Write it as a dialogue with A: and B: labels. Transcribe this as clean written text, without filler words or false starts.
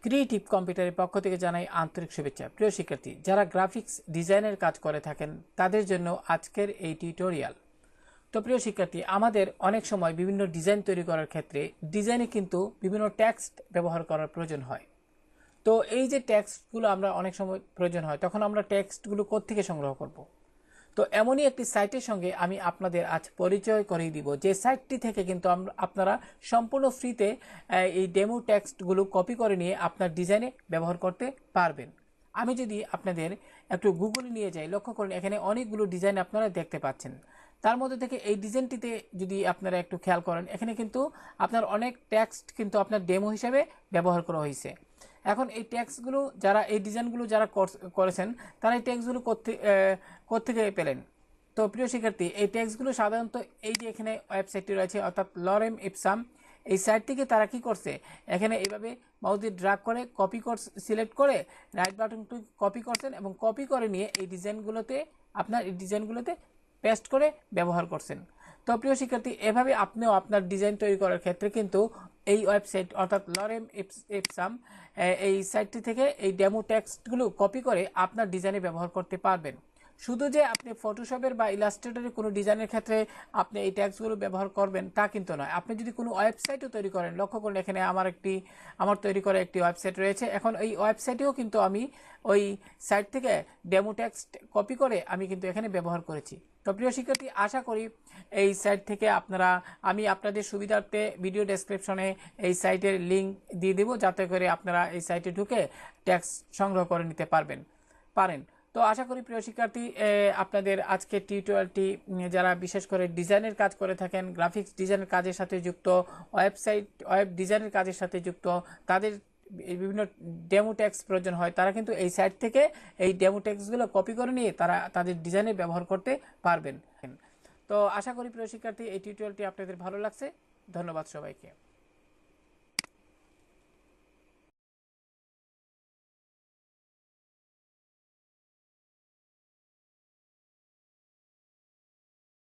A: Creative কম্পিউটারের পক্ষ থেকে জানাই আন্তরিক শুভেচ্ছা। প্রিয় শিক্ষার্থী, যারা গ্রাফিক্স ডিজাইনের কাজ করে থাকেন তাদের জন্য আজকের এই টিউটোরিয়াল। তো প্রিয় শিক্ষার্থী, আমাদের অনেক সময় বিভিন্ন ডিজাইন তৈরি করার ক্ষেত্রে ডিজাইনে কিন্তু বিভিন্ন টেক্সট ব্যবহার করার প্রয়োজন হয়। তো এই যে টেক্সটগুলো আমরা অনেক সময় প্রয়োজন হয়, তখন আমরা টেক্সটগুলো কোত্থেকে সংগ্রহ করব? তো এমনই একটি সাইটের সঙ্গে আমি আপনাদের আজ পরিচয় করিয়ে দিব, যে সাইটটি থেকে কিন্তু আপনারা সম্পূর্ণ ফ্রিতে এই ডেমো টেক্সটগুলো কপি করে নিয়ে আপনার ডিজাইনে ব্যবহার করতে পারবেন। আমি যদি আপনাদের একটু গুগলে নিয়ে যাই, লক্ষ্য করুন এখানে অনেকগুলো ডিজাইন আপনারা দেখতে পাচ্ছেন। তার মধ্যে থেকে এই ডিজাইনটিতে যদি আপনারা একটু খেয়াল করেন, এখানে কিন্তু আপনার অনেক টেক্সট কিন্তু আপনার ডেমো হিসেবে ব্যবহার করা হয়েছে। এখন এই ট্যাক্সগুলো যারা এই ডিজাইনগুলো যারা করেছেন তারা এই ট্যাক্সগুলো কোত্থেকে পেলেন? তো প্রিয় শিক্ষার্থী, এই ট্যাক্সগুলো সাধারণত এই যে এখানে ওয়েবসাইটটি রয়েছে অর্থাৎ লরেম ইপসাম, এই সাইটটিকে তারা কি করছে, এখানে এইভাবে মাউস দিয়ে ড্র্যাগ করে কপি সিলেক্ট করে রাইট বাটনটি কপি করছেন এবং কপি করে নিয়ে এই ডিজাইনগুলোতে পেস্ট করে ব্যবহার করছেন। তো প্রিয় শিক্ষার্থী, এভাবে আপনিও আপনার ডিজাইন তৈরি করার ক্ষেত্রে কিন্তু এই ওয়েবসাইট অর্থাৎ লরেম ইপসাম এই সাইটটি থেকে এই ডেমো টেক্সটগুলো কপি করে আপনার ডিজাইনে ব্যবহার করতে পারবেন। শুধু যে আপনি ফটোশপের বা ইলাস্ট্রেটরের কোনো ডিজাইনের ক্ষেত্রে আপনি এই ট্যাক্সগুলো ব্যবহার করবেন তা কিন্তু নয়। আপনি যদি কোনো ওয়েবসাইটও তৈরি করেন, লক্ষ্য করুন এখানে আমার তৈরি করা একটি ওয়েবসাইট রয়েছে। এখন এই ওয়েবসাইটেও কিন্তু আমি ওই সাইট থেকে ডেমো টেক্সট কপি করে আমি কিন্তু এখানে ব্যবহার করেছি। তো প্রিয় শিক্ষার্থী, আশা করি এই সাইট থেকে আমি আপনাদের সুবিধার্থে ভিডিও ডেসক্রিপশনে এই সাইটের লিঙ্ক দিয়ে দেব, যাতে করে আপনারা এই সাইটে ঢুকে ট্যাক্স সংগ্রহ করে নিতে পারেন। তো আশা করি প্রিয় শিক্ষার্থী, আপনাদের আজকের টিউটোরিয়ালটি যারা বিশেষ করে ডিজাইনের কাজ করে থাকেন, গ্রাফিক্স ডিজাইনের কাজের সাথে যুক্ত, ওয়েব ডিজাইনের কাজের সাথে যুক্ত, তাদের বিভিন্ন ডেমো টেক্সট প্রয়োজন হয়, তারা কিন্তু এই সাইট থেকে এই ডেমো টেক্সটগুলো কপি করে নিয়ে তারা তাদের ডিজাইনে ব্যবহার করতে পারবেন। তো আশা করি প্রিয় শিক্ষার্থী, এই টিউটোরিয়ালটি আপনাদের ভালো লাগছে। ধন্যবাদ সবাইকে।